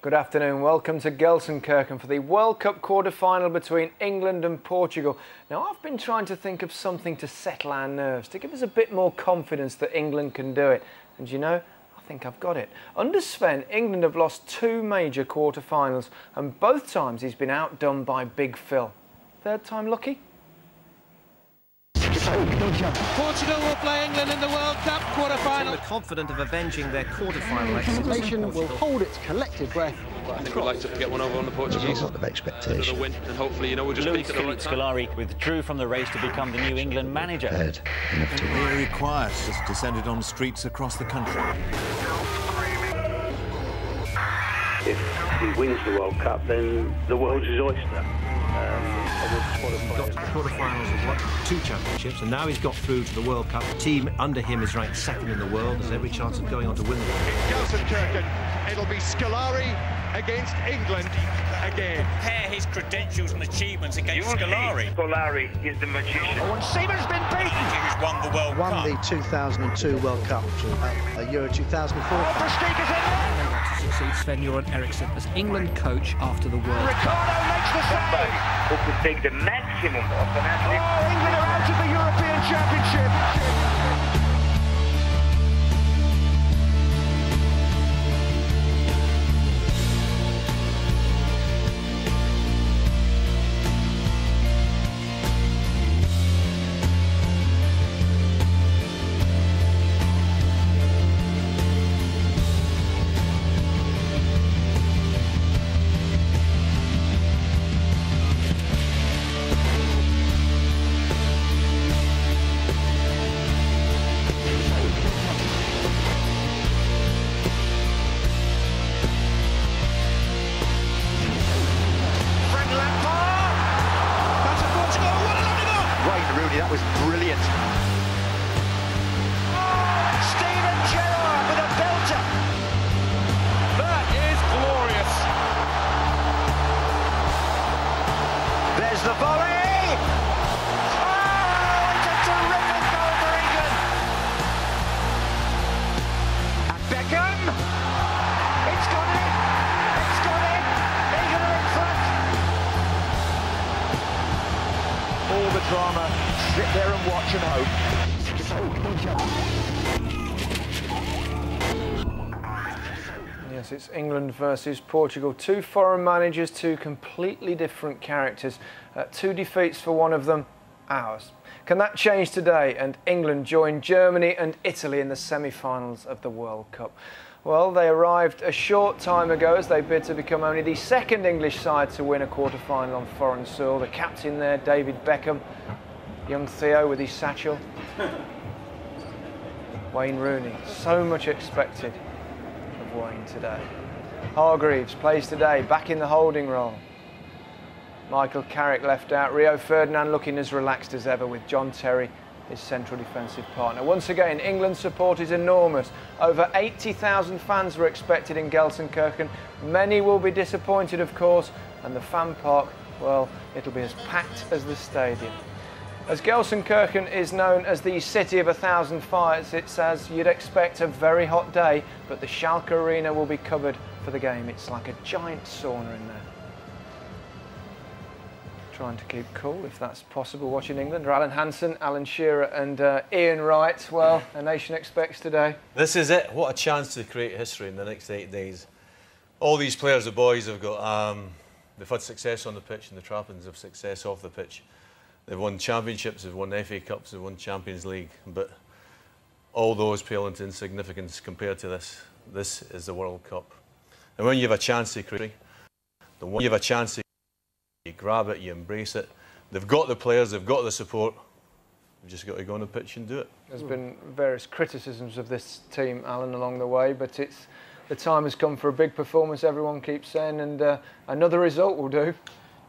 Good afternoon, welcome to Gelsenkirchen for the World Cup quarter-final between England and Portugal. Now, I've been trying to think of something to settle our nerves, to give us a bit more confidence that England can do it. And you know, I think I've got it. Under Sven, England have lost two major quarter-finals, and both times he's been outdone by Big Phil. Third time lucky? Portugal will play England in the World Cup quarter-final. They're confident of avenging their quarter-final exit. The nation will hold its collective breath. I think we'd like to get one over on the Portuguese. A lot of expectation. Another win, and hopefully, you know, we'll just peak at the right time. Scolari withdrew from the race to become the new England manager. Very quiet has descended on streets across the country. If he wins the World Cup, then the world's his oyster. He got to the quarter-finals of what? 2 championships, and now he's got through to the World Cup. The team under him is ranked second in the world. There's every chance of going on to win the World Cup. In Gelsenkirchen, it'll be Scolari against England again. Compare his credentials and achievements against Scolari. Scolari is the magician. Oh, and Seaman's been beaten. Who's won the World Cup. Won the 2002 World Cup, Euro 2004. Versteeg is in there. To succeed Sven-Göran Eriksson as England coach after the World Cup. Ricardo makes the save. Who could take the maximum of an athlete. Oh, England are out of the European Championship. That was brilliant. Steven Gerrard with a belter. That is glorious. There's the volley. Oh, it's a terrific goal for England. And Beckham. It's gone in. It's gone in. England are in front. All the drama. Sit there and watch and hope. Yes, it's England versus Portugal. Two foreign managers, two completely different characters. 2 defeats for one of them, ours. Can that change today and England join Germany and Italy in the semi-finals of the World Cup? Well, they arrived a short time ago as they bid to become only the second English side to win a quarter-final on foreign soil. The captain there, David Beckham. Young Theo with his satchel. Wayne Rooney, so much expected of Wayne today. Hargreaves plays today, back in the holding role. Michael Carrick left out. Rio Ferdinand looking as relaxed as ever with John Terry, his central defensive partner. Once again, England's support is enormous. Over 80,000 fans were expected in Gelsenkirchen. Many will be disappointed, of course, and the fan park, well, it'll be as packed as the stadium. As Gelsenkirchen is known as the city of 1,000 fires, it's as you'd expect a very hot day, but the Schalke Arena will be covered for the game. It's like a giant sauna in there. Trying to keep cool, if that's possible, watching England. Alan Hansen, Alan Shearer and Ian Wright. Well, a nation expects today. This is it. What a chance to create history in the next 8 days. All these players, the boys, have got, they've had success on the pitch and the trappings of success off the pitch. They've won championships, they've won FA Cups, they've won Champions League, but all those pale into insignificance compared to this. This is the World Cup. And when you have a chance to create, you have a chance to you grab it, you embrace it. They've got the players, they've got the support. You've just got to go on the pitch and do it. There's been various criticisms of this team, Alan, along the way, but the time has come for a big performance, everyone keeps saying, and another result will do.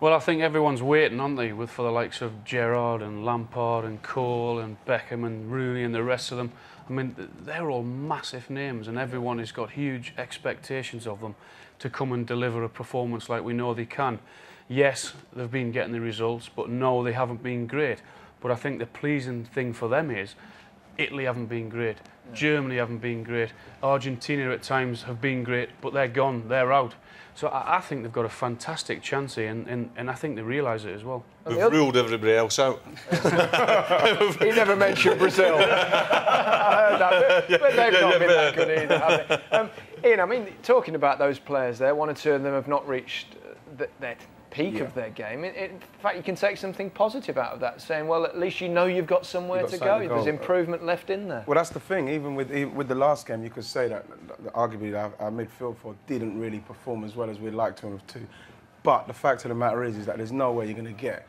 Well, I think everyone's waiting, aren't they, for the likes of Gerrard and Lampard and Cole and Beckham and Rooney and the rest of them. I mean, they're all massive names and everyone has got huge expectations of them to come and deliver a performance like we know they can. Yes, they've been getting the results, but no, they haven't been great. But I think the pleasing thing for them is Italy haven't been great. Germany haven't been great. Argentina at times have been great, but they're gone, they're out. So I think they've got a fantastic chance here, and I think they realise it as well. We've ruled everybody else out. He never mentioned Brazil. I heard that, but they've not been that good either, have they? Ian, I mean, talking about those players there, one or two of them have not reached their peak of their game. In fact, you can take something positive out of that, saying, well, at least you know you've got somewhere to go. There's improvement left in there. Well, that's the thing. Even with the last game, you could say that arguably our midfield four didn't really perform as well as we'd like to have too. But the fact of the matter is that there's no way you're going to get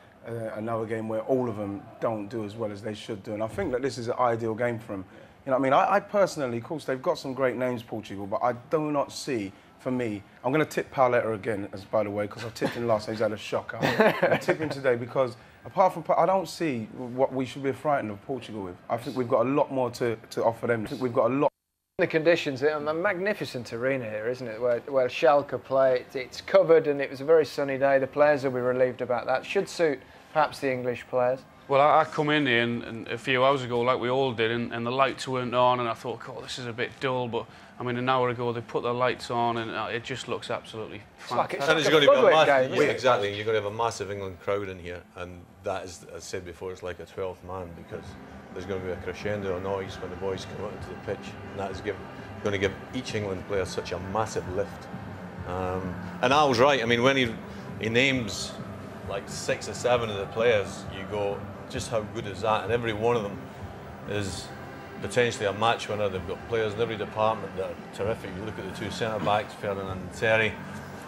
another game where all of them don't do as well as they should do. And I think that this is an ideal game for them. You know what I mean? I personally, of course, they've got some great names, Portugal, but I do not see, for me, I'm going to tip Pauletta again, by the way, because I tipped him last time. He's had a shocker. I'm tipping today because, apart from, I don't see what we should be frightened of Portugal with. I think we've got a lot more to offer them. I think we've got a lot. The conditions, a magnificent arena here, isn't it? Where Schalke play, it's covered, and it was a very sunny day. The players will be relieved about that. Should suit perhaps the English players. Well, I come in here and a few hours ago, like we all did, and the lights weren't on, and I thought, oh, this is a bit dull, but I mean, an hour ago they put the lights on, and it just looks absolutely fantastic. And it's going to be a massive, exactly. You're going to have a massive England crowd in here, and that is, as I said before, it's like a 12th man, because there's going to be a crescendo of noise when the boys come out into the pitch, and that is going to give each England player such a massive lift. And Al's right. I mean, when he names like 6 or 7 of the players, you go, just how good is that? And every one of them is potentially a match winner. They've got players in every department that are terrific. You look at the 2 centre-backs, Ferdinand and Terry,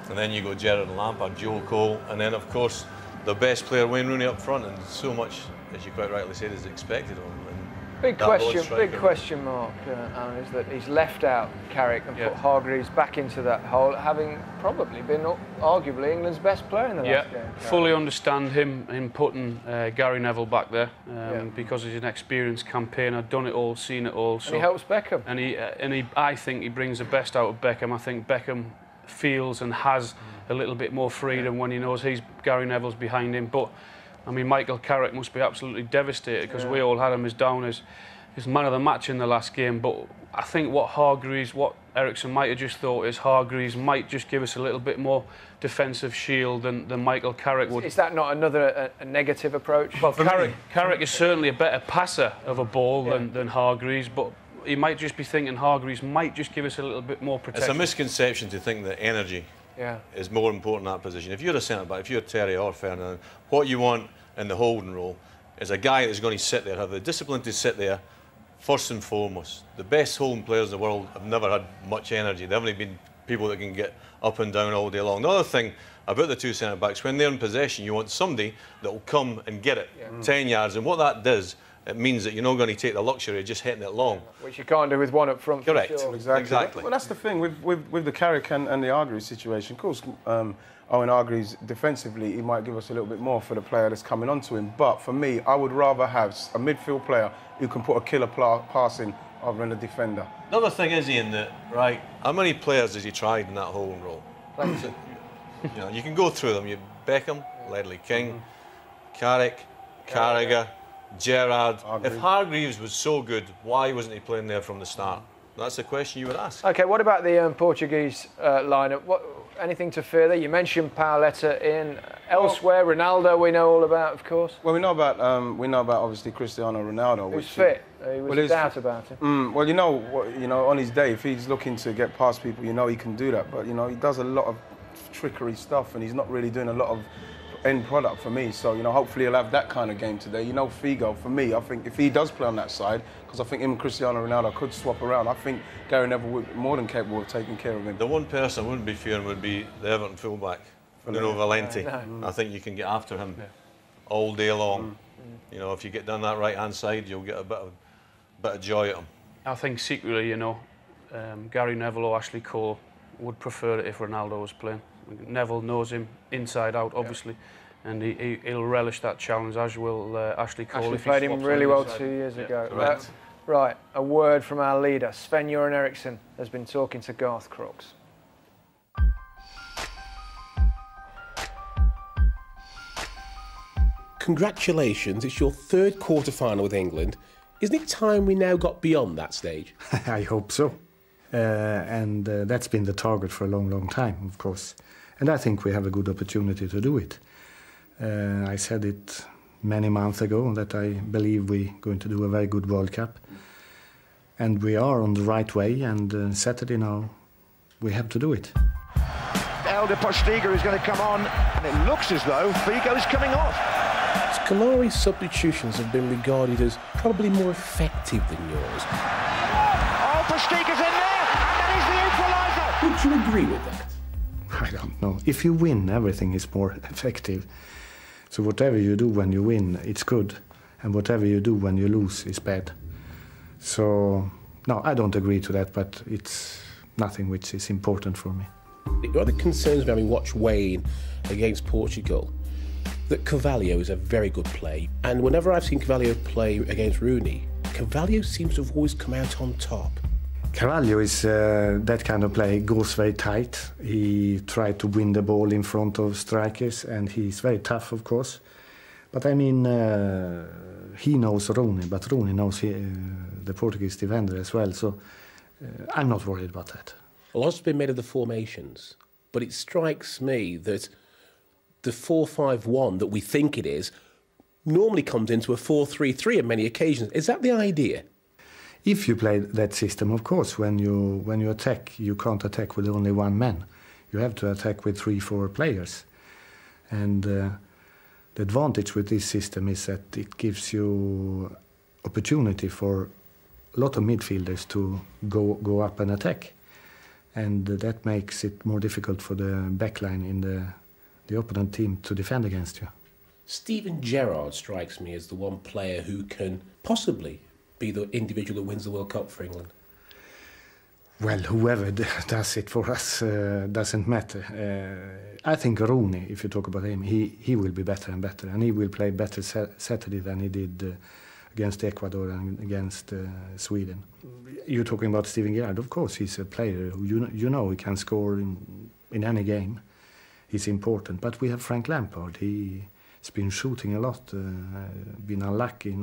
and then you go Gerrard and Lampard, Joe Cole, and then, of course, the best player, Wayne Rooney, up front, and so much, as you quite rightly said, is expected of him. Big question mark, Alan, is that he's left out Carrick and put Hargreaves back into that hole, having probably been arguably England's best player in the last game. Fully understand him in putting Gary Neville back there because he's an experienced campaigner, done it all, seen it all. So, and he helps Beckham. And I think he brings the best out of Beckham. I think Beckham feels and has a little bit more freedom when he knows Gary Neville's behind him. But I mean, Michael Carrick must be absolutely devastated because we all had him as down as man of the match in the last game. But I think what Ericsson might have just thought is Hargreaves might just give us a little bit more defensive shield than Michael Carrick would. Is that not another a negative approach? Well, Carrick is certainly a better passer of a ball than Hargreaves, but he might just be thinking Hargreaves might just give us a little bit more protection. It's a misconception to think that energy is more important in that position. If you're a centre-back, if you're Terry or Ferdinand, what you want in the holding role is a guy that's going to sit there, have the discipline to sit there, first and foremost. The best holding players in the world have never had much energy. They haven't been people that can get up and down all day long. The other thing about the 2 centre-backs, when they're in possession, you want somebody that will come and get it 10 yards, and what that does, it means that you're not going to take the luxury of just hitting it long. Which you can't do with one up front. Correct. For sure. Exactly. Well, that's the thing with the Carrick and the Hargreaves situation. Of course, Owen Hargreaves defensively, he might give us a little bit more for the player that's coming onto him. But for me, I would rather have a midfield player who can put a killer pass in rather than a defender. Another thing is, Ian, that how many players has he tried in that holding role? You know, you can go through them. You Beckham, Ledley King, Carrick, Carragher, Gerrard. If Hargreaves was so good, why wasn't he playing there from the start? That's the question you would ask. OK, what about the Portuguese lineup? Anything to fear there? You mentioned Pauletta in. Elsewhere, Ronaldo we know all about, of course. Well, we know about obviously Cristiano Ronaldo. Who's fit. He was doubt about him. Well, you know, on his day, if he's looking to get past people, you know he can do that. But you know, he does a lot of trickery stuff, and he's not really doing a lot of end product for me. So, you know, hopefully he'll have that kind of game today. You know, Figo, for me, I think if he does play on that side, because I think him and Cristiano Ronaldo could swap around, I think Gary Neville would be more than capable of taking care of him. The one person I wouldn't be fearing would be the Everton fullback, Nuno Valente. I think you can get after him all day long. You know, if you get down that right-hand side, you'll get a bit of joy at him. I think secretly, you know, Gary Neville or Ashley Cole would prefer it if Ronaldo was playing. Neville knows him inside out, obviously, and he'll relish that challenge, as will Ashley Cole. Ashley played him really well 2 years ago. Right, a word from our leader. Sven-Göran Eriksson has been talking to Garth Crooks. Congratulations, it's your 3rd quarter-final with England. Isn't it time we now got beyond that stage? I hope so. And that's been the target for a long, long time, of course. And I think we have a good opportunity to do it. I said it many months ago that I believe we're going to do a very good World Cup. And we are on the right way, and Saturday now we have to do it. Elder Postiga is going to come on, and it looks as though Figo's coming off. Scolari's substitutions have been regarded as probably more effective than yours. Oh, Postiga's in there, and that is the equaliser. Would you agree with that? I don't know. If you win, everything is more effective. So whatever you do when you win, it's good. And whatever you do when you lose is bad. So, no, I don't agree to that, but it's nothing which is important for me. The other concerns having watched Wayne against Portugal, that Carvalho is a very good play. And whenever I've seen Carvalho play against Rooney, Carvalho seems to have always come out on top. Carvalho is that kind of play. He goes very tight. He tried to win the ball in front of strikers, and he's very tough, of course. But I mean, he knows Rooney, but Rooney knows the Portuguese defender as well. So I'm not worried about that. A lot's been made of the formations, but it strikes me that the 4-5-1 that we think it is normally comes into a 4-3-3 on many occasions. Is that the idea? If you play that system, of course, when you attack, you can't attack with only one man. You have to attack with 3-4 players. And the advantage with this system is that it gives you opportunity for a lot of midfielders to go up and attack. And that makes it more difficult for the backline in the opponent team to defend against you. Steven Gerrard strikes me as the one player who can possibly be the individual that wins the World Cup for England. Well, whoever does it for us doesn't matter. I think Rooney, if you talk about him, he will be better and better, and he will play better Saturday than he did against Ecuador and against Sweden. You're talking about Steven Gerrard, of course, he's a player who you know he can score in any game. He's important, but we have Frank Lampard. He's been shooting a lot, been unlucky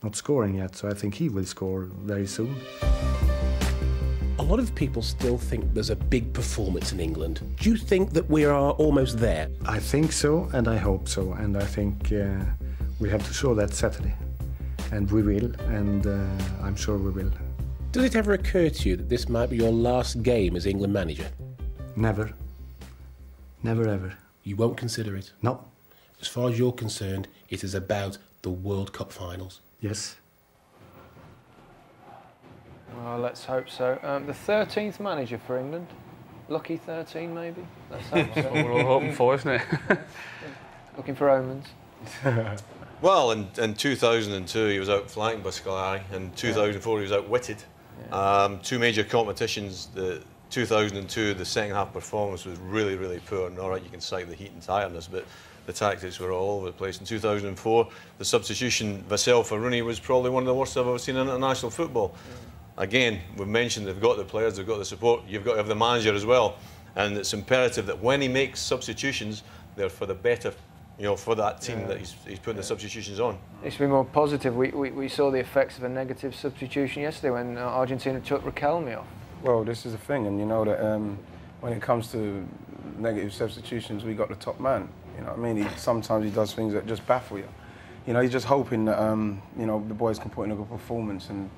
not scoring yet, so I think he will score very soon. A lot of people still think there's a big performance in England. Do you think that we are almost there? I think so, and I hope so, and I think we have to show that Saturday. And we will, and I'm sure we will. Does it ever occur to you that this might be your last game as England manager? Never. Never ever. You won't consider it? No. As far as you're concerned, it is about the World Cup finals? Yes. Well, let's hope so. The 13th manager for England. Lucky 13, maybe? Let's hope so. That's what we're all hoping for, isn't it? Looking for omens. Well, in 2002 he was outflanked by Scolari. In 2004 he was outwitted. Yeah. Two major competitions. The 2002, the second half performance was really, really poor. And all right, you can cite the heat and tiredness, but the tactics were all over the place. In 2004, the substitution Vassell for Rooney was probably one of the worst I've ever seen in international football. Yeah. Again, we've mentioned they've got the players, they've got the support. You've got to have the manager as well, and it's imperative that when he makes substitutions, they're for the better. You know, for that team that he's putting the substitutions on. It should be more positive. We saw the effects of a negative substitution yesterday when Argentina took Riquelme off. Well, this is the thing, and you know that when it comes to negative substitutions, we got the top man. You know what I mean? Sometimes he does things that just baffle you. You know, he's just hoping that you know, the boys can put in a good performance and,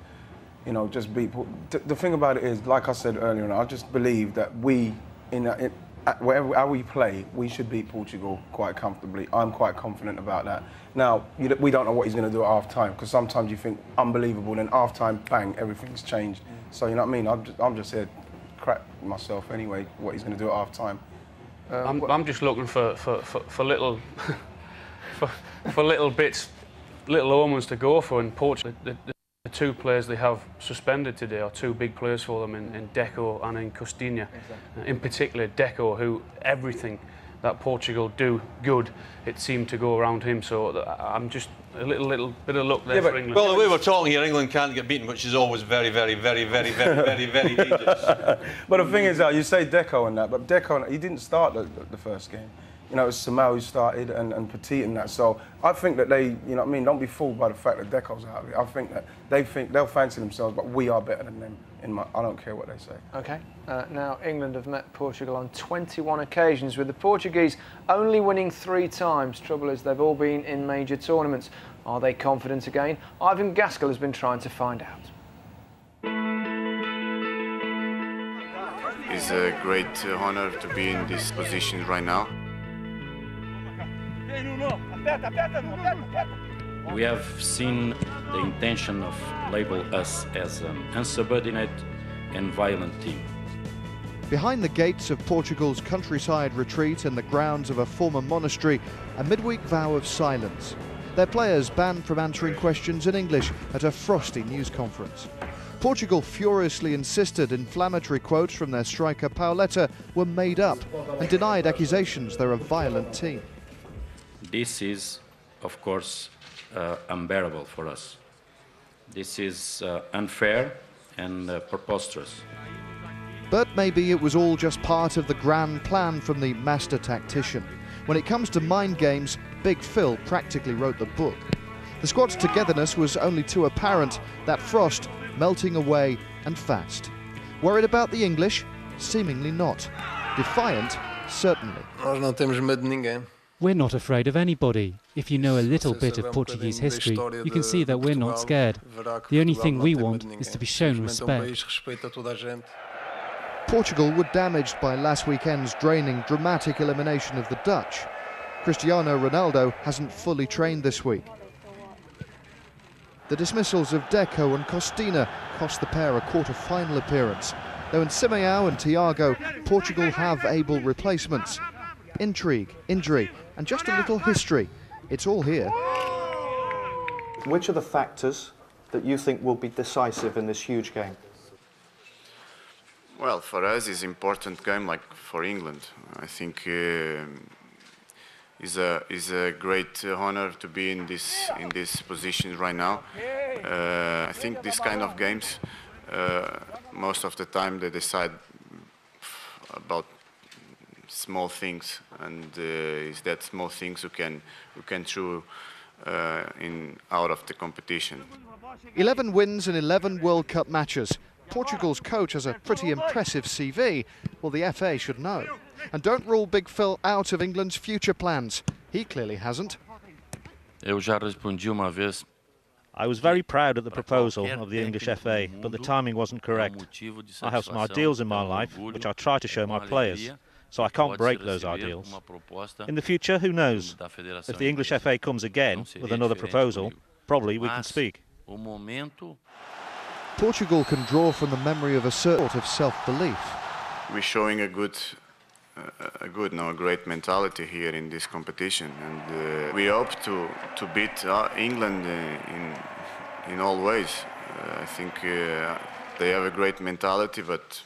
you know, just beat. The thing about it is, like I said earlier, and I just believe that we how we play, we should beat Portugal quite comfortably. I'm quite confident about that. Now, we don't know what he's going to do at half-time, because sometimes you think, unbelievable, then half-time, bang, everything's changed. So, you know what I mean? I'm just here to crap myself anyway, what he's going to do at half-time. I'm just looking for little for little bits, little omens to go for in Portugal. The two players they have suspended today are two big players for them in Deco and in Costinha. Exactly. In particular, Deco, who everything that Portugal do good, it seemed to go around him. So I'm just a little bit of luck there for England. Well, the way we're talking here, England can't get beaten, which is always very, very, very, very, very, very, very dangerous. But the thing is, you say Deco and that, but Deco, he didn't start the first game. You know, it was Samal who started and Petit and that. So I think that they, you know what I mean, don't be fooled by the fact that Deco's out of it. I think that they'll fancy themselves, but we are better than them. I don't care what they say. OK. Now, England have met Portugal on 21 occasions, with the Portuguese only winning 3 times. Trouble is, they've all been in major tournaments. Are they confident again? Ivan Gaskell has been trying to find out. It's a great honour to be in this position right now. We have seen the intention of label us as an insubordinate and violent team. Behind the gates of Portugal's countryside retreat and the grounds of a former monastery, a midweek vow of silence. Their players banned from answering questions in English at a frosty news conference. Portugal furiously insisted inflammatory quotes from their striker Pauleta were made up and denied accusations they're a violent team. This is, of course, unbearable for us. This is unfair and preposterous. But maybe it was all just part of the grand plan from the master tactician. When it comes to mind games, Big Phil practically wrote the book. The squad's togetherness was only too apparent, that frost melting away and fast. Worried about the English? Seemingly not. Defiant? Certainly. We're not afraid of anybody. If you know a little bit of Portuguese history, you can see that we're not scared. The only thing we want is to be shown respect. Portugal were damaged by last weekend's draining, dramatic elimination of the Dutch. Cristiano Ronaldo hasn't fully trained this week. The dismissals of Deco and Costina cost the pair a quarter-final appearance. Though in Simeão and Thiago, Portugal have able replacements. Intrigue, injury, and just a little history. It's all here. Which are the factors that you think will be decisive in this huge game? Well, for us, it's an important game, like for England. I think it's a great honour to be in this position right now. I think these kind of games, most of the time, they decide about small things, and it's that small things who can throw out of the competition. 11 wins in 11 World Cup matches. Portugal's coach has a pretty impressive CV. Well, the FA should know. And don't rule Big Phil out of England's future plans. He clearly hasn't. I was very proud of the proposal of the English FA, but the timing wasn't correct. I have some ideals in my life, which I try to show my players, so I can't break those ideals. In the future, who knows? If the English FA comes again with another proposal, probably we can speak. Portugal can draw from the memory of a sort of self-belief. We're showing a great mentality here in this competition, and we hope to beat England in all ways. I think they have a great mentality, but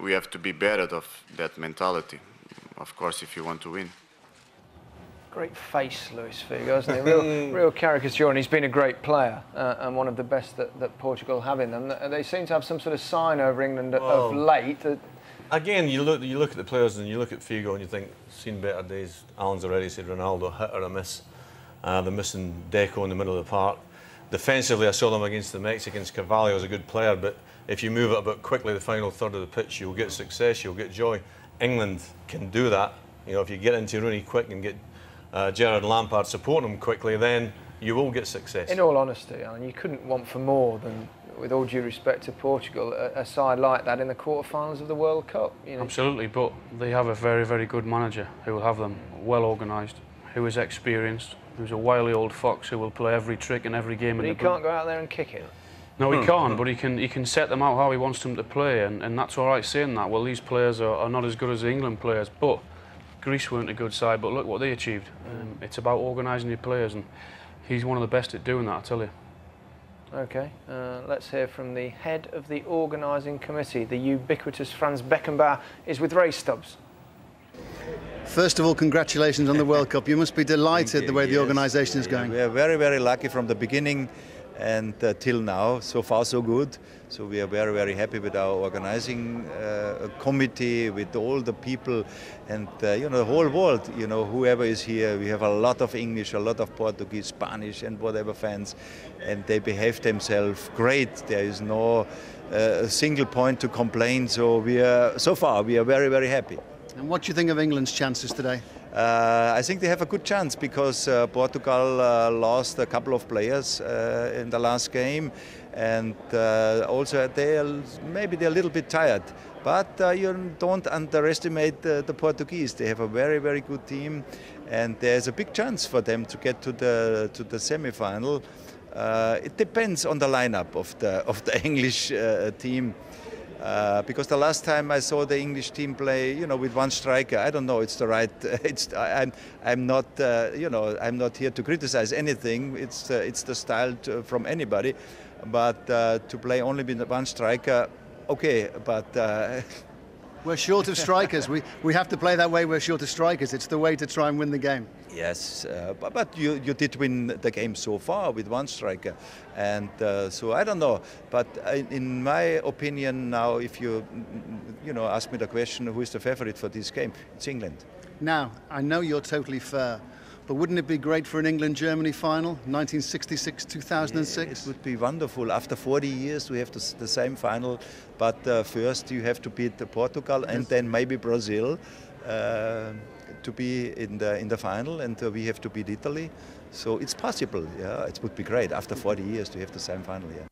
we have to be better of that mentality, of course, if you want to win. Great face, Luis Figo, isn't he? Real caricature, and he's been a great player and one of the best that Portugal have in them. They seem to have some sort of sign over England of late. Again, you look at the players and you look at Figo and you think, seen better days. Alan's already said Ronaldo, hit or a miss. They're missing Deco in the middle of the park. Defensively, I saw them against the Mexicans. Carvalho's a good player, but if you move it a bit quickly, the final third of the pitch, you'll get success, you'll get joy. England can do that. You know, if you get into Rooney quick and get Gerrard and Lampard supporting them quickly, then you will get success. In all honesty, Alan, you couldn't want for more than, with all due respect to Portugal, a side like that in the quarterfinals of the World Cup. You know? Absolutely, but they have a very, very good manager who will have them well organised, who is experienced, who's a wily old fox who will play every trick and every game. But he can't go out there and kick it. No, he can't, but he can set them out how he wants them to play, and that's all right saying that. Well, these players are not as good as the England players, but Greece weren't a good side, but look what they achieved. It's about organising your players, and he's one of the best at doing that, I tell you. OK, let's hear from the head of the organising committee. The ubiquitous Franz Beckenbauer is with Ray Stubbs. First of all, congratulations on the World Cup. You must be delighted the way the organisation is going. We are very, very lucky from the beginning. And till now, so far so good. So we are very, very happy with our organizing committee, with all the people, and you know, the whole world. You know, whoever is here, we have a lot of English, a lot of Portuguese, Spanish, and whatever fans, and they behave themselves great. There is no single point to complain. So so far we are very, very happy. And what do you think of England's chances today? I think they have a good chance because Portugal lost a couple of players in the last game, and also maybe they're a little bit tired. But you don't underestimate the Portuguese. They have a very, very good team, and there's a big chance for them to get to the semi-final. It depends on the lineup of the English team. Because the last time I saw the English team play, you know, with one striker, I don't know, it's the right. I'm not, you know, I'm not here to criticize anything. It's the style from anybody, but to play only with one striker, okay, but. We're short of strikers. We have to play that way. We're short of strikers. It's the way to try and win the game. Yes, but you did win the game so far with one striker, and so I don't know. But in my opinion now, if you ask me the question, who is the favorite for this game? It's England. Now, I know you're totally fair, but wouldn't it be great for an England-Germany final, 1966-2006? It would be wonderful. After 40 years, we have the same final, but first you have to beat Portugal and then maybe Brazil to be in the final, and we have to beat Italy. So it's possible. Yeah, it would be great after 40 years to have the same final. Yeah.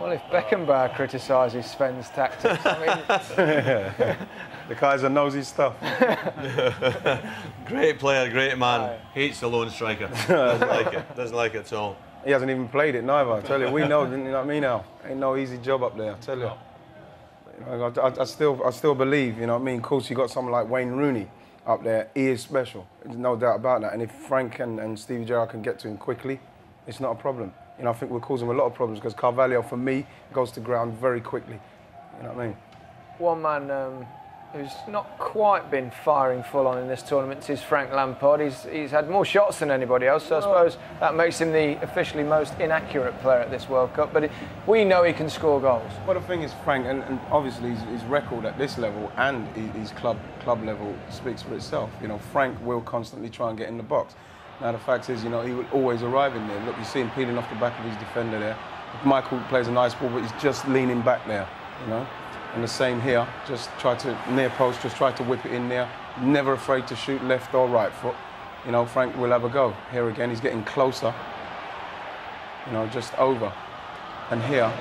Well, if Beckenbauer criticises Sven's tactics, I mean... The Kaiser knows his stuff. Great player, great man. Hates the lone striker. Doesn't like it. Doesn't like it at all. He hasn't even played it neither. I tell you, we know. You know what I mean? Now, ain't no easy job up there. I tell you. You know, I still believe. You know what I mean? Of course, you got someone like Wayne Rooney up there. He is special. There's no doubt about that. And if Frank and Stevie Gerrard can get to him quickly, it's not a problem. You know, I think we're causing him a lot of problems because Carvalho, for me, goes to ground very quickly. You know what I mean? One man who's not quite been firing full on in this tournament is Frank Lampard. He's had more shots than anybody else, so I suppose that makes him the officially most inaccurate player at this World Cup, but we know he can score goals. Well, the thing is, Frank, and obviously his record at this level and his club level speaks for itself. You know, Frank will constantly try and get in the box. Now, the fact is, you know, he will always arrive in there. Look, you see him peeling off the back of his defender there. Michael plays a nice ball, but he's just leaning back there, you know. And the same here, just try to, near post, just try to whip it in there. Never afraid to shoot left or right foot. You know, Frank will have a go. Here again, he's getting closer. You know, just over. And here,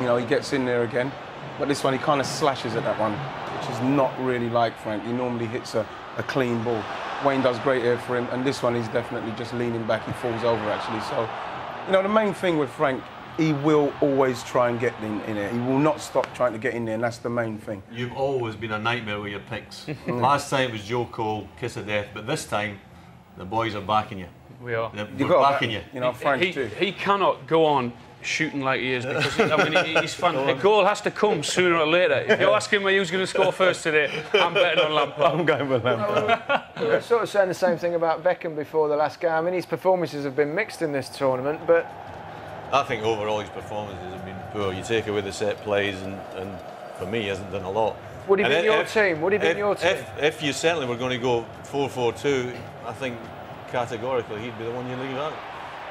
you know, he gets in there again. But this one, he kind of slashes at that one, which is not really like Frank. He normally hits a clean ball. Wayne does great here for him. And this one, he's definitely just leaning back. He falls over, actually. So, you know, the main thing with Frank, he will always try and get in there. He will not stop trying to get in there, and that's the main thing. You've always been a nightmare with your picks. Last time it was Joe Cole, kiss of death, but this time the boys are backing you. We are. We're backing you. You know, Frank too. He cannot go on shooting like he is because I mean he's fun. The goal has to come sooner or later. If you're asking me who's going to score first today, I'm betting on Lampard. I'm going with Lampard. We were sort of saying the same thing about Beckham before the last game. I mean, his performances have been mixed in this tournament, but I think overall his performances have been poor. You take away the set plays, and for me, he hasn't done a lot. Would he be in your team? Would he be in your team? If you certainly were going to go 4-4-2, I think categorically he'd be the one you leave out.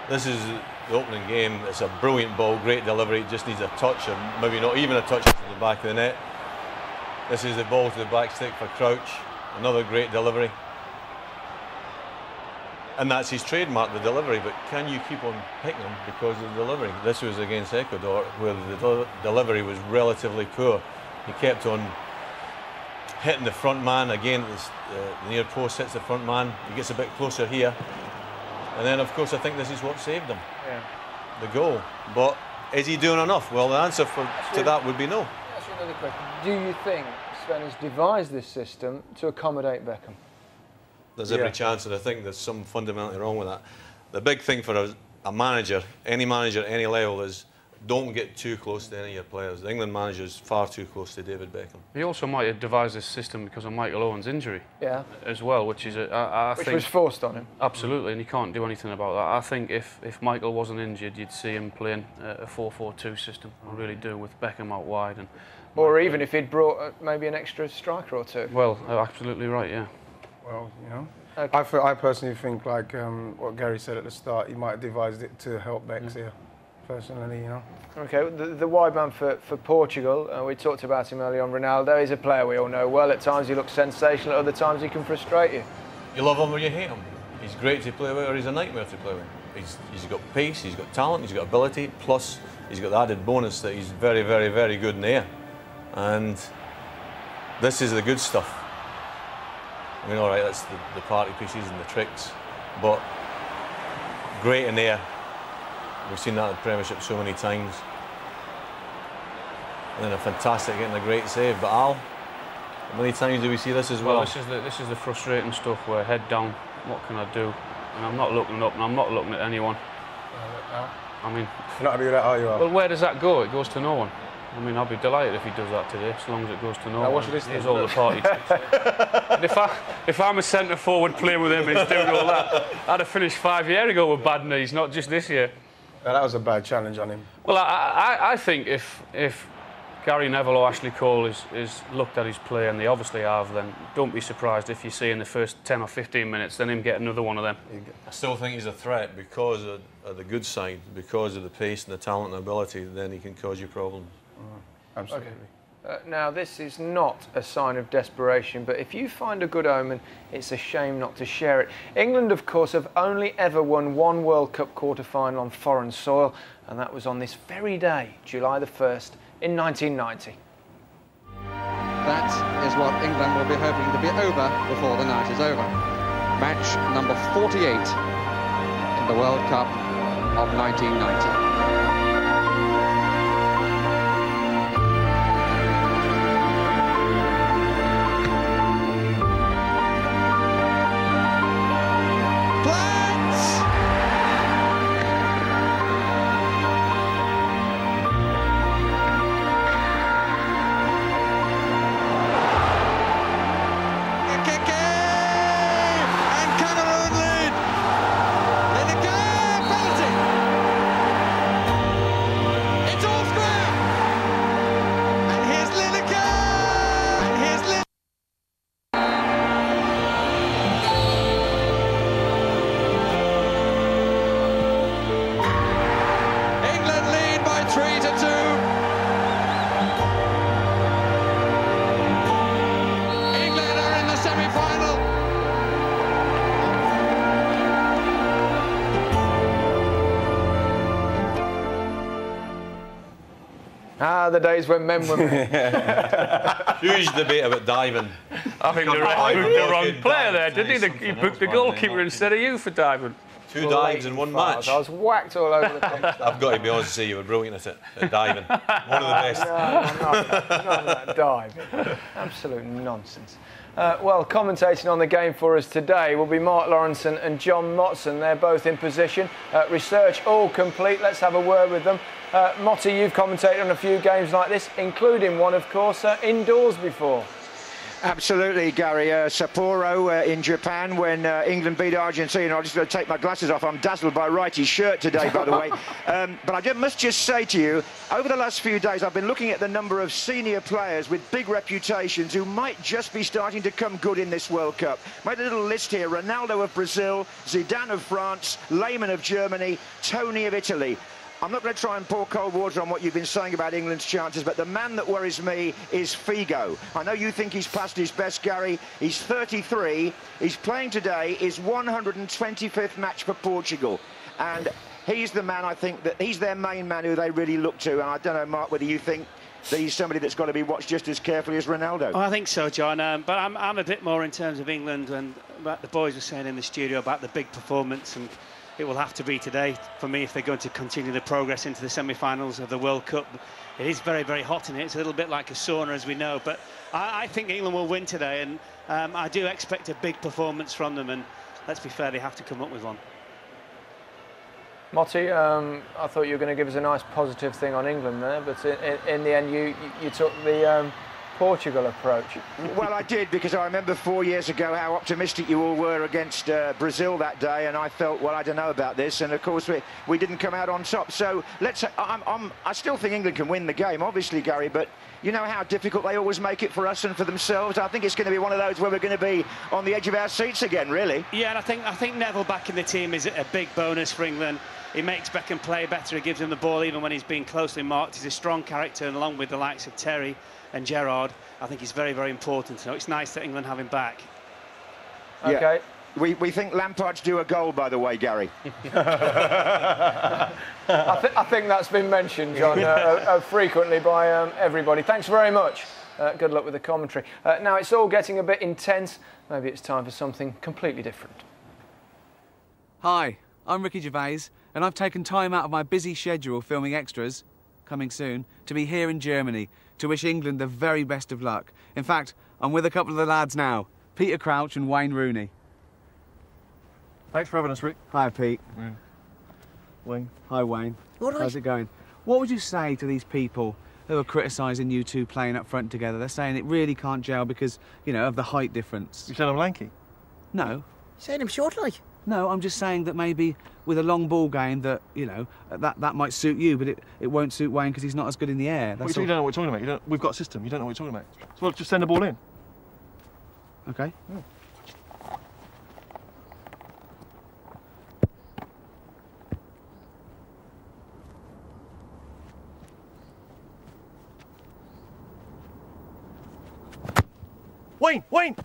This is the opening game. It's a brilliant ball, great delivery. It just needs a touch, or maybe not even a touch to the back of the net. This is the ball to the back stick for Crouch. Another great delivery. And that's his trademark, the delivery, but can you keep on picking him because of the delivery? This was against Ecuador, where the delivery was relatively poor. He kept on hitting the front man. Again, the near post hits the front man. He gets a bit closer here. And then, of course, I think this is what saved him, the goal. But is he doing enough? Well, the answer to that would be no. That's another question. Do you think Sven has devised this system to accommodate Beckham? There's every chance, and I think there's something fundamentally wrong with that. The big thing for a manager, any at any level, is don't get too close to any of your players. The England manager is far too close to David Beckham. He also might have devised this system because of Michael Owen's injury. Yeah. As well, which is, I think... Which was forced on him. Absolutely, and you can't do anything about that. I think if Michael wasn't injured, you'd see him playing a 4-4-2 system. I really do, with Beckham out wide. And or even if he'd brought maybe an extra striker or two. Well, absolutely right, yeah. Well, you know, okay. I personally think, like what Gary said at the start, he might have devised it to help Bex here, personally, you know. Okay, the wide man for Portugal, we talked about him earlier on, Ronaldo. He's a player we all know well. At times he looks sensational, at other times he can frustrate you. You love him or you hate him. He's great to play with or he's a nightmare to play with. He's got pace, he's got talent, he's got ability, plus he's got the added bonus that he's very, very, very good in the air. And this is the good stuff. I mean, all right, that's the party pieces and the tricks, but great in the air. We've seen that in the Premiership so many times. And then a fantastic getting a great save. But Al, how many times do we see this as well? This is the frustrating stuff where head down, what can I do? And I'm not looking up and I'm not looking at anyone. I mean... You're not happy with that, are you, Al? Well, where does that go? It goes to no one. I mean, I'll be delighted if he does that today, as long as it goes to no one. Here's all the party tricks. If I'm a centre forward playing with him, he's doing all that. I'd have finished 5 years ago with bad knees, not just this year. Yeah, that was a bad challenge on him. Well, I think if Gary Neville or Ashley Cole is looked at his play, and they obviously have, then don't be surprised if you see in the first 10 or 15 minutes, then him get another one of them. I still think he's a threat because of the good side, because of the pace and the talent and ability, then he can cause you problems. Absolutely. Okay. Now, this is not a sign of desperation, but if you find a good omen, it's a shame not to share it. England, of course, have only ever won one World Cup quarter-final on foreign soil, and that was on this very day, July the 1st, in 1990. That is what England will be hoping to be over before the night is over. Match number 48 in the World Cup of 1990. The days when men were men. Huge debate about diving. I think the ref booked the wrong player there, didn't he? He booked the goalkeeper instead of you for diving. 2 dives in one match. I was whacked all over the place. I've got to be honest with you, you were brilliant at diving. One of the best. None of that dive. Absolute nonsense. Well, commentating on the game for us today will be Mark Lawrenson and John Motson. They're both in position. Research all complete. Let's have a word with them. Motty, you've commentated on a few games like this, including one, of course, indoors before. Absolutely, Gary. Sapporo in Japan when England beat Argentina. I'm just going to take my glasses off. I'm dazzled by Wrighty's shirt today, by the way. But I must just say to you, over the last few days, I've been looking at the number of senior players with big reputations who might just be starting to come good in this World Cup. Made a little list here. Ronaldo of Brazil, Zidane of France, Lehmann of Germany, Tony of Italy. I'm not going to try and pour cold water on what you've been saying about England's chances, but the man that worries me is Figo. I know you think he's past his best, Gary. He's 33. He's playing today his 125th match for Portugal. And he's the man, I think, that he's their main man who they really look to. And I don't know, Mark, whether you think that he's somebody that's got to be watched just as carefully as Ronaldo. Oh, I think so, John. But I'm a bit more in terms of England, and what the boys were saying in the studio about the big performance, and it will have to be today for me if they're going to continue the progress into the semi-finals of the World Cup. It is very, very hot in here. It's a little bit like a sauna, as we know. But I think England will win today, and I do expect a big performance from them. And let's be fair, they have to come up with one. Motti, I thought you were going to give us a nice positive thing on England there, but in the end you took the Portugal approach. Well, I did, because I remember 4 years ago how optimistic you all were against Brazil that day, and I felt, well, I don't know about this, and of course we didn't come out on top. So I still think England can win the game, obviously, Gary, but you know how difficult they always make it for us and for themselves. I think it's going to be one of those where we're going to be on the edge of our seats again, really. Yeah, and I think Neville back in the team is a big bonus for England. He makes Beckham play better, he gives him the ball even when he's being closely marked. He's a strong character, and along with the likes of Terry and Gerrard, I think he's very, very important. So it's nice that England have him back. Okay. Yeah. We think Lampard's due a goal, by the way, Gary. I think that's been mentioned, John, frequently by everybody. Thanks very much. Good luck with the commentary. Now it's all getting a bit intense. Maybe it's time for something completely different. Hi, I'm Ricky Gervais, and I've taken time out of my busy schedule filming extras, coming soon, to be here in Germany to wish England the very best of luck. In fact, I'm with a couple of the lads now, Peter Crouch and Wayne Rooney. Thanks for having us, Rick. Hi, Pete. Yeah. Wayne. Hi, Wayne. All right. How's it going? What would you say to these people who are criticising you two playing up front together? They're saying it really can't gel because, you know, of the height difference. You said I'm lanky? No. You saying I'm short like? No, I'm just saying that maybe with a long ball game that, you know, that might suit you, but it won't suit Wayne because he's not as good in the air. Well, you don't know what we're talking about. We've got a system. You don't know what you're talking about. So just send the ball in. Okay. Yeah. Wayne! Wayne!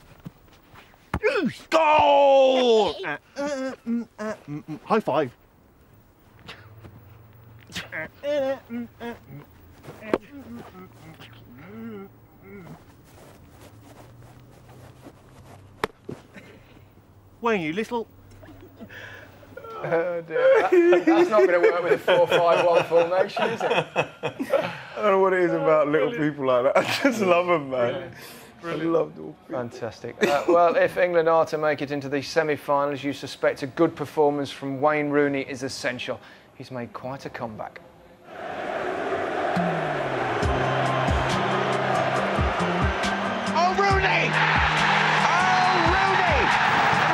Goal! High five. Wayne, you little... Oh dear, that's not going to work with a 4-5-1 formation, is it? I don't know what it is about little people like that. I just love them, man. I love them. Fantastic. Well, if England are to make it into the semi-finals, you suspect a good performance from Wayne Rooney is essential. He's made quite a comeback. Oh, Rooney! Oh, Rooney!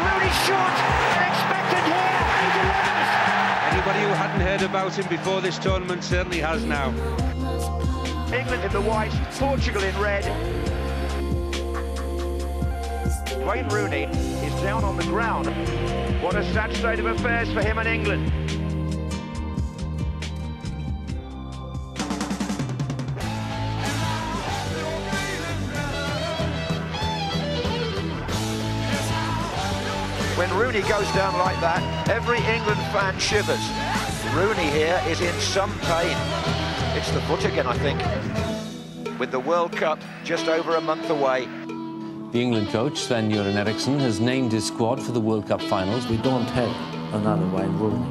Rooney short and expected here. He delivers. Anybody who hadn't heard about him before this tournament certainly has now. England in the white, Portugal in red. Wayne Rooney is down on the ground. What a sad state of affairs for him and England. When Rooney goes down like that, every England fan shivers. Rooney here is in some pain. It's the foot again, I think. With the World Cup just over a month away. The England coach, Sven-Göran Eriksson, has named his squad for the World Cup finals. We don't have another Wayne Rooney.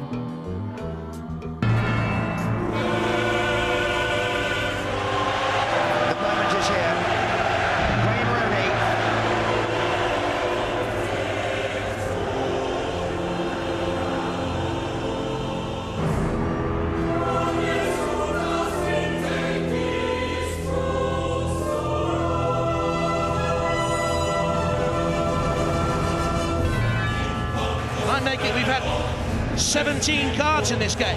The moment is here. Wayne Rooney. I make it, we've had 17 cards in this game.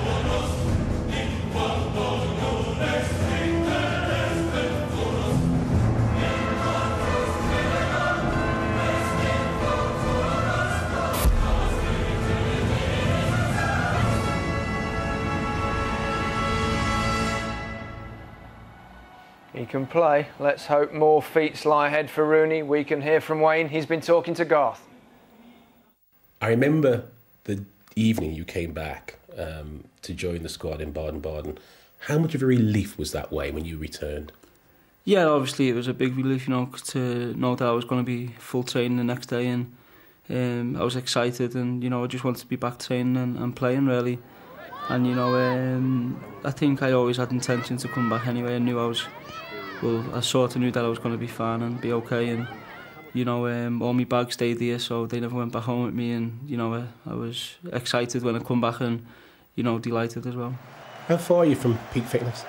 He can play. Let's hope more feats lie ahead for Rooney. We can hear from Wayne. He's been talking to Garth. I remember the evening you came back to join the squad in Baden-Baden. How much of a relief was that way when you returned? Yeah, obviously it was a big relief, you know, to know that I was going to be full training the next day, and I was excited, and, you know, I just wanted to be back training and playing, really. And, you know, I think I always had intention to come back anyway. I knew I sort of knew that I was going to be fine and be okay, and, you know, all my bags stayed here, so they never went back home with me, and, you know, I was excited when I come back, and, you know, delighted as well. How far are you from peak fitness?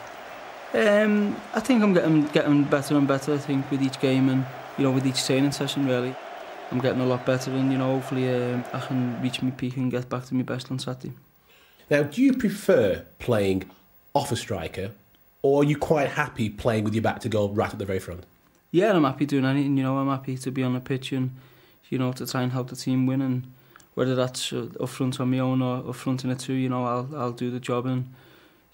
I think I'm getting better and better, I think, with each game and, you know, with each training session, really. I'm getting a lot better and, you know, hopefully I can reach my peak and get back to my best on Saturday. Now, do you prefer playing off a striker, or are you quite happy playing with your back to goal right at the very front? Yeah, I'm happy doing anything, you know, I'm happy to be on the pitch and, you know, to try and help the team win, and whether that's up front on my own or up front in a two, you know, I'll do the job and,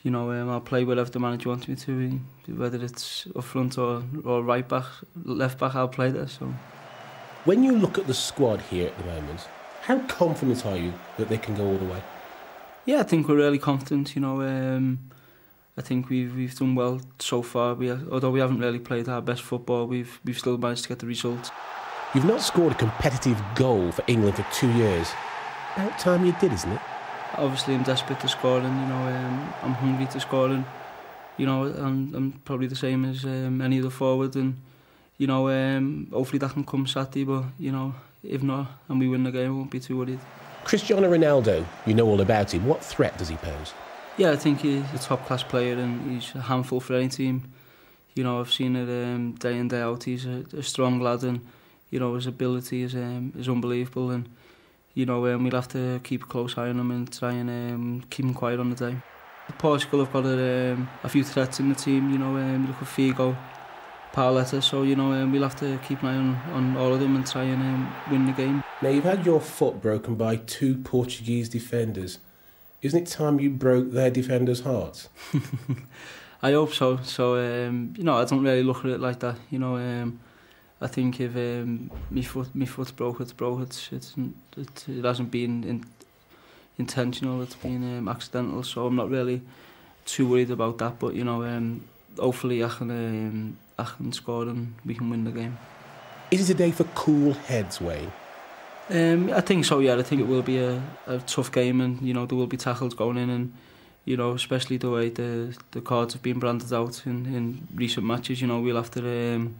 you know, I'll play whatever the manager wants me to, whether it's up front or right back, left back, I'll play there. So, when you look at the squad here at the moment, how confident are you that they can go all the way? Yeah, I think we're really confident. You know, I think we've done well so far. Although we haven't really played our best football, we've still managed to get the result. You've not scored a competitive goal for England for 2 years. About time you did, isn't it? Obviously, I'm desperate to score, and you know, I'm hungry to score, and you know, I'm probably the same as any other forward, and you know, hopefully that can come Saturday. But you know, if not, and we win the game, I won't be too worried. Cristiano Ronaldo, you know all about him. What threat does he pose? Yeah, I think he's a top-class player, and he's a handful for any team. You know, I've seen it day in day out. He's a strong lad, and you know, his ability is unbelievable, and you know, we'll have to keep a close eye on him and try and keep him quiet on the day. Portugal have got a few threats in the team, you know, look at Figo, Pauletta, so you know, we'll have to keep an eye on all of them and try and win the game. Now, you've had your foot broken by 2 Portuguese defenders. Isn't it time you broke their defenders' hearts? I hope so. So, you know, I don't really look at it like that, you know. I think if my foot's broke, it's broke. It hasn't been intentional. It's been accidental. So I'm not really too worried about that. But you know, hopefully I can score and we can win the game. Is it a day for cool heads, Wayne? I think so. Yeah, I think it will be a tough game, and you know there will be tackles going in, and you know, especially the way the cards have been branded out in recent matches. You know, we'll have to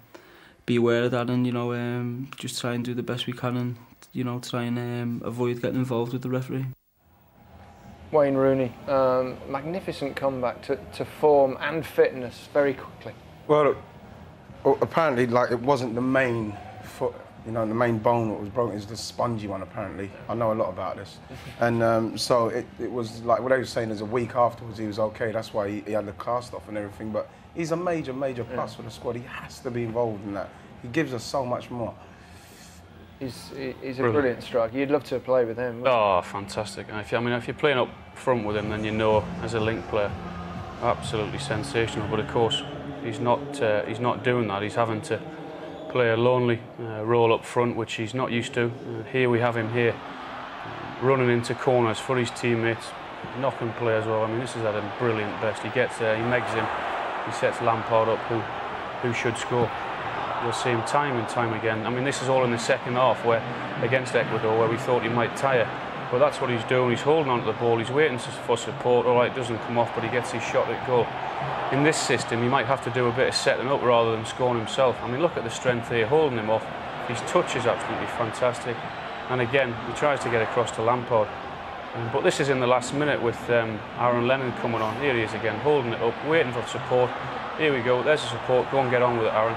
be aware of that, and you know, just try and do the best we can, and you know, try and avoid getting involved with the referee. Wayne Rooney, magnificent comeback to form and fitness very quickly. Well, apparently, like, it wasn't the main foot, you know, the main bone that was broken. It's the spongy one, apparently. I know a lot about this, and so it was like what they were saying is a week afterwards he was okay. That's why he had the cast off and everything, but. He's a major plus for the squad. He has to be involved in that. He gives us so much more. He's a brilliant striker. You'd love to play with him. Oh, fantastic! And if you're playing up front with him, then you know as a link player, absolutely sensational. But of course, he's not doing that. He's having to play a lonely role up front, which he's not used to. Here we have him here, running into corners for his teammates, knocking players over. I mean, this is at a brilliant best. He gets there, he megs him. He sets Lampard up, who should score. You'll see him time and time again. I mean, this is all in the second half, where against Ecuador, where we thought he might tire. But that's what he's doing. He's holding on to the ball. He's waiting for support. All right, it doesn't come off, but he gets his shot at goal. In this system, he might have to do a bit of setting up rather than scoring himself. I mean, look at the strength here, holding him off. His touch is absolutely fantastic. And again, he tries to get across to Lampard. But this is in the last minute with Aaron Lennon coming on. Here he is again, holding it up, waiting for support. Here we go, there's the support, go and get on with it, Aaron.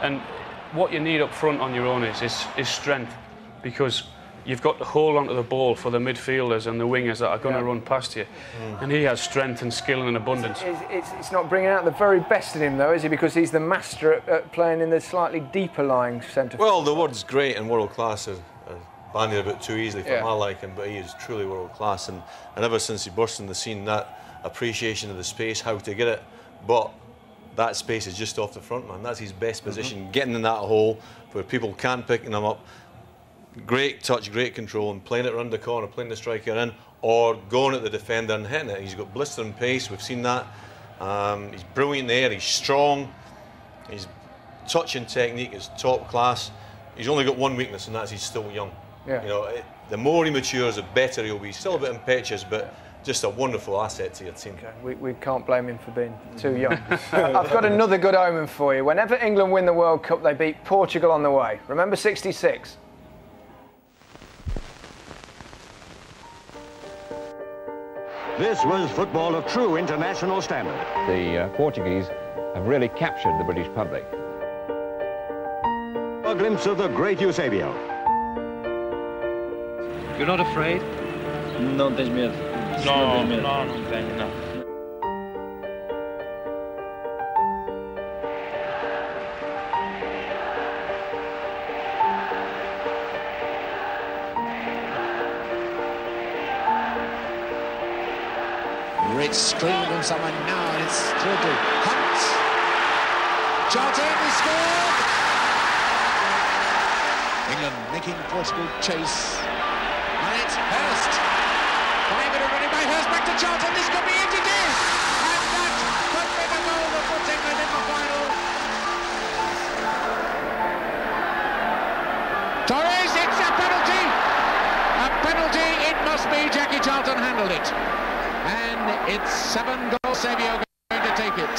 And what you need up front on your own is strength, because you've got to hold onto the ball for the midfielders and the wingers that are going to run past you. And he has strength and skill in abundance. It's not bringing out the very best in him, though, is he? Because he's the master at playing in the slightly deeper lying centre. Well, the word's great and world class are bandied a bit too easily for my liking, but he is truly world class. And ever since he burst on the scene, that appreciation of the space, how to get it, but that space is just off the front, man. That's his best position, getting in that hole where people can't pick him up. Great touch, great control, and playing it around the corner, playing the striker in, or going at the defender and hitting it. He's got blistering pace, we've seen that. He's brilliant there, he's strong, his touch and technique is top class. He's only got one weakness, and that's he's still young. You know, the more he matures, the better he'll be. He's still a bit impetuous, but just a wonderful asset to your team. Okay. We can't blame him for being too young. I've got another good omen for you. Whenever England win the World Cup, they beat Portugal on the way. Remember '66? This was football of true international standard. The Portuguese have really captured the British public. A glimpse of the great Eusebio. You're not afraid? Não tens medo? Não tenho, não. Rich screaming from someone now, and it's through to Hunt. Charlton, he scored! England making Portugal chase. And it's Hurst. Delivered already by Hurst, back to Charlton. This could be it, it is! And that could be the goal that puts England in the final. Torres, it's a penalty! A penalty, it must be. Jackie Charlton handled it. And it's 7-goal Eusebio going to take it.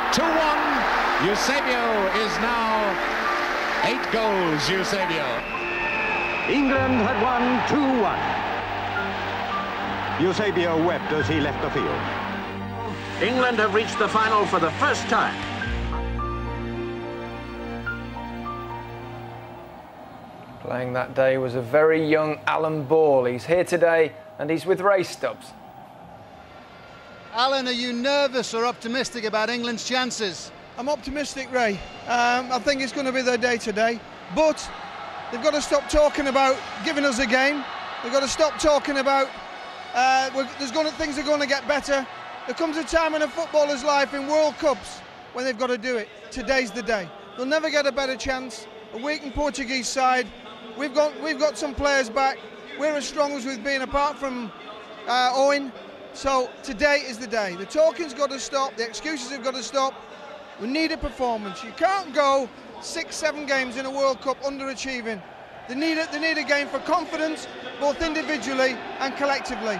2-1. Eusebio is now 8 goals, Eusebio. England had won 2-1. Eusebio wept as he left the field. England have reached the final for the first time. Playing that day was a very young Alan Ball. He's here today and he's with Ray Stubbs. Alan, are you nervous or optimistic about England's chances? I'm optimistic, Ray. I think it's going to be their day today, but they've got to stop talking about giving us a game. They've got to stop talking about things are going to get better. There comes a time in a footballer's life in World Cups when they've got to do it. Today's the day. They'll never get a better chance. A weakened Portuguese side. We've got some players back. We're as strong as we've been apart from Owen. So today is the day. The talking's got to stop. The excuses have got to stop. We need a performance. You can't go 6-7 games in a World Cup underachieving. They need a game for confidence, both individually and collectively.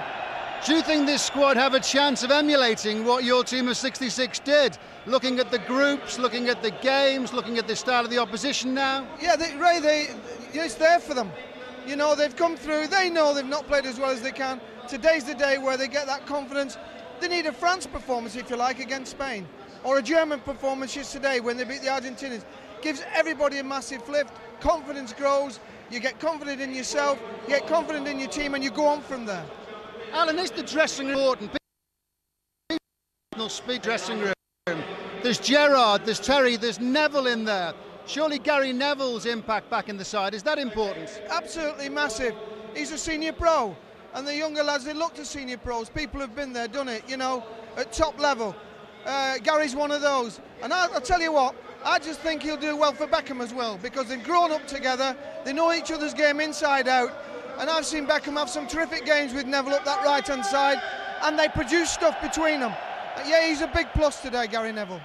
Do you think this squad have a chance of emulating what your team of 66 did? Looking at the groups, looking at the games, looking at the style of the opposition now? Yeah, Ray, it's there for them. You know, they've come through, they know they've not played as well as they can. Today's the day where they get that confidence. They need a France performance, if you like, against Spain. Or a German performance yesterday when they beat the Argentinians. Gives everybody a massive lift, confidence grows, you get confident in yourself, you get confident in your team, and you go on from there. Alan, is the dressing room important? People speak dressing room. There's Gerrard, there's Terry, there's Neville in there. Surely Gary Neville's impact back in the side, is that important? Absolutely massive. He's a senior pro, and the younger lads, they look to senior pros. People have been there, done it, you know, at top level. Gary's one of those. And I'll tell you what, I just think he'll do well for Beckham as well, because they've grown up together, they know each other's game inside out, and I've seen Beckham have some terrific games with Neville up that right-hand side, and they produce stuff between them. Yeah, he's a big plus today, Gary Neville.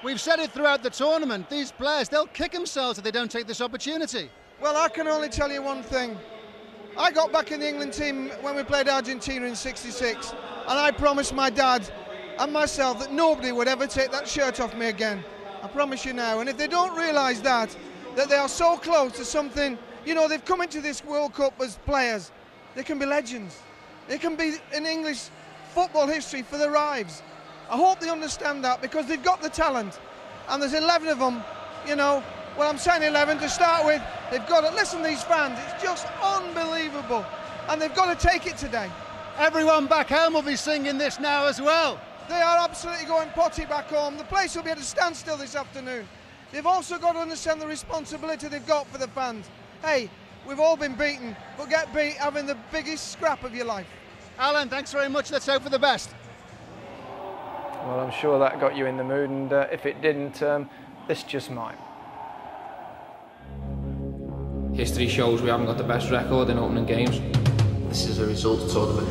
We've said it throughout the tournament, these players, they'll kick themselves if they don't take this opportunity. Well, I can only tell you one thing. I got back in the England team when we played Argentina in '66, and I promised my dad and myself that nobody would ever take that shirt off me again. I promise you now. And if they don't realise that they are so close to something, you know, they've come into this World Cup as players. They can be legends. They can be in English football history for their lives. I hope they understand that, because they've got the talent, and there's 11 of them, you know. Well, I'm saying 11 to start with. They've got to listen to these fans. It's just unbelievable, and they've got to take it today. Everyone back home will be singing this now as well. They are absolutely going potty back home. The place will be at a standstill this afternoon. They've also got to understand the responsibility they've got for the fans. Hey, we've all been beaten, but get beat having the biggest scrap of your life. Alan, thanks very much. Let's hope for the best. Well, I'm sure that got you in the mood, and if it didn't, this just might. History shows we haven't got the best record in opening games. This is a result tournament.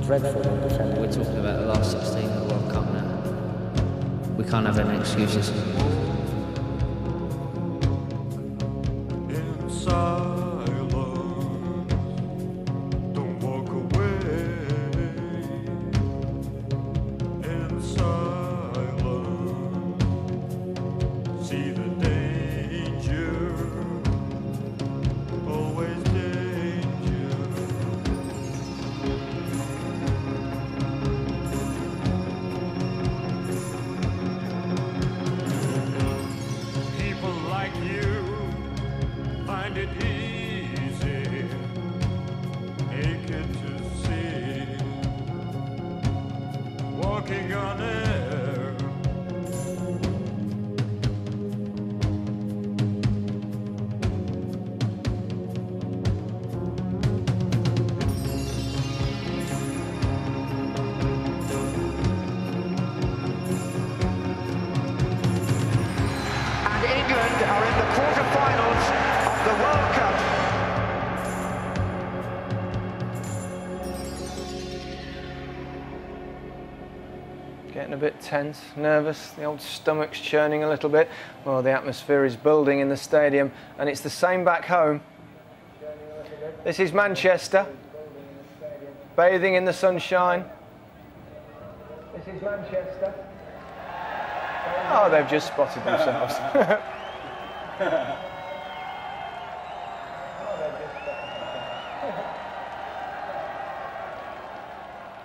Dreadful defender. We're talking about the last 16 of the World Cup now. We can't have any excuses. see the danger, always danger. People like you find it easy, naked to see, walking on air. And England are in the quarter-finals of the World Cup. Getting a bit tense, nervous, the old stomach's churning a little bit. Well, the atmosphere is building in the stadium, and it's the same back home. This is Manchester, bathing in the sunshine. This is Manchester. Oh, they've just spotted themselves.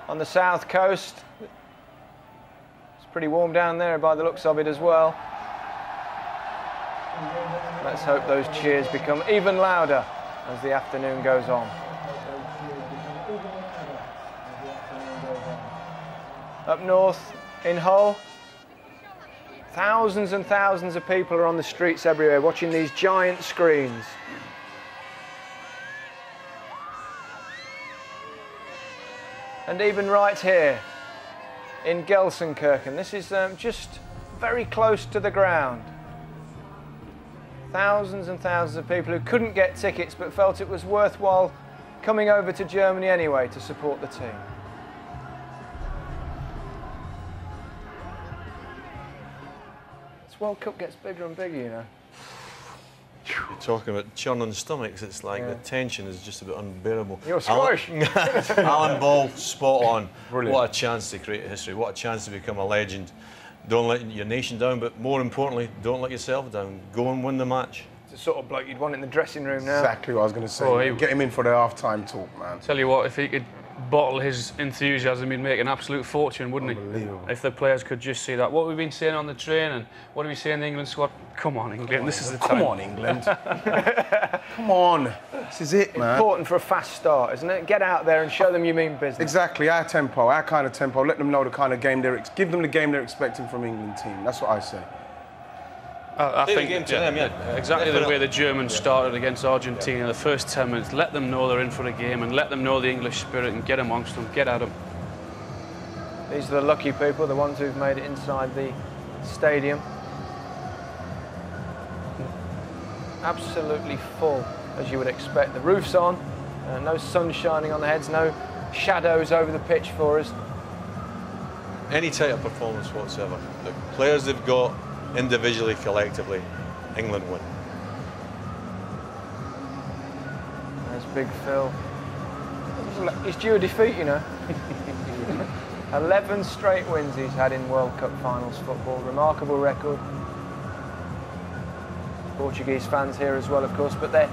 On the south coast, it's pretty warm down there by the looks of it as well. Let's hope those cheers become even louder as the afternoon goes on. Up north in Hull, thousands and thousands of people are on the streets everywhere watching these giant screens. And even right here in Gelsenkirchen, this is just very close to the ground. Thousands and thousands of people who couldn't get tickets but felt it was worthwhile coming over to Germany anyway to support the team. This World Cup gets bigger and bigger, you know. You're talking about churning stomachs, it's like the tension is just about unbearable. You're Scottish. Alan Ball, spot on. Brilliant. What a chance to create history, what a chance to become a legend. Don't let your nation down, but more importantly, don't let yourself down. Go and win the match. It's the sort of bloke you'd want in the dressing room now. Exactly what I was going to say. Oh, Get him in for the half-time talk, man. Tell you what, if he could bottle his enthusiasm, he'd make an absolute fortune, wouldn't he? Unbelievable. If the players could just see that. What we've been saying on the train and what do we say in the England squad? Come on, England, this is the time. Come on, England. Come on. This is it, man. Important for a fast start, isn't it? Get out there and show them you mean business. Exactly, our tempo, our kind of tempo. Let them know the kind of game give them the game they're expecting from England team. That's what I say. I think the game to them, exactly the way the Germans started against Argentina. The first 10 minutes, let them know they're in for a game and let them know the English spirit and get amongst them, get at them. These are the lucky people, the ones who've made it inside the stadium. Absolutely full, as you would expect. The roof's on, no sun shining on the heads, no shadows over the pitch for us. Any type of performance whatsoever. The players they've got, individually, collectively, England win. There's Big Phil. He's due a defeat, you know. 11 straight wins he's had in World Cup finals football. Remarkable record. Portuguese fans here as well, of course, but they're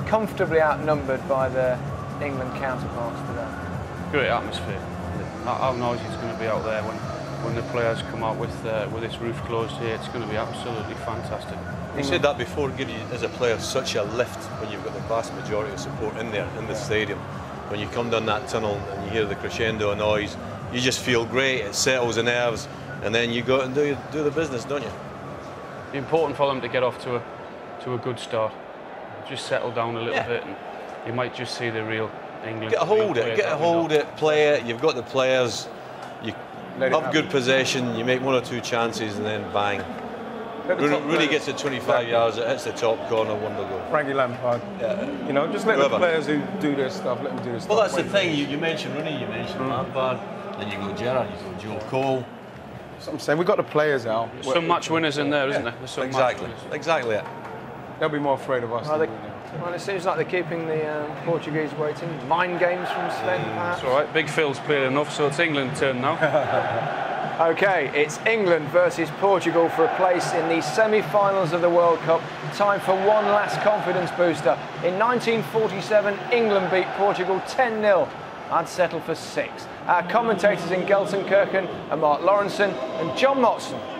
comfortably outnumbered by their England counterparts today. Great atmosphere. How noisy it's going to be out there when the players come out with this roof closed here. It's going to be absolutely fantastic. You said that before, it gives you as a player such a lift when you've got the vast majority of support in there, in the stadium. When you come down that tunnel and you hear the crescendo noise, you just feel great, it settles the nerves, and then you go out and do the business, don't you? It's important for them to get off to a good start. Just settle down a little bit and you might just see the real England. Get a hold it, play it, you've got the players, you have good possession, you make one or two chances and then bang. Really gets it 25 yards, it hits the top corner, wonder goal. Frankie Lampard. Yeah. You know, just let the players who do their stuff, let them do their stuff. Well, that's the thing, you mentioned Rooney, you mentioned Lampard, then you go Gerrard, you go Joe Cole. That's what I'm saying, we've got the players out. There's some match winners in there, isn't there? There's some exactly it. They'll be more afraid of us. Well, it seems like they're keeping the Portuguese waiting. Mind games from Sven, perhaps. It's all right, Big Phil's played enough, so it's England's turn now. OK, it's England versus Portugal for a place in the semi-finals of the World Cup. Time for one last confidence booster. In 1947, England beat Portugal 10-0. I'd settle for 6. Our commentators in Gelsenkirchen are Mark Lawrenson and John Motson.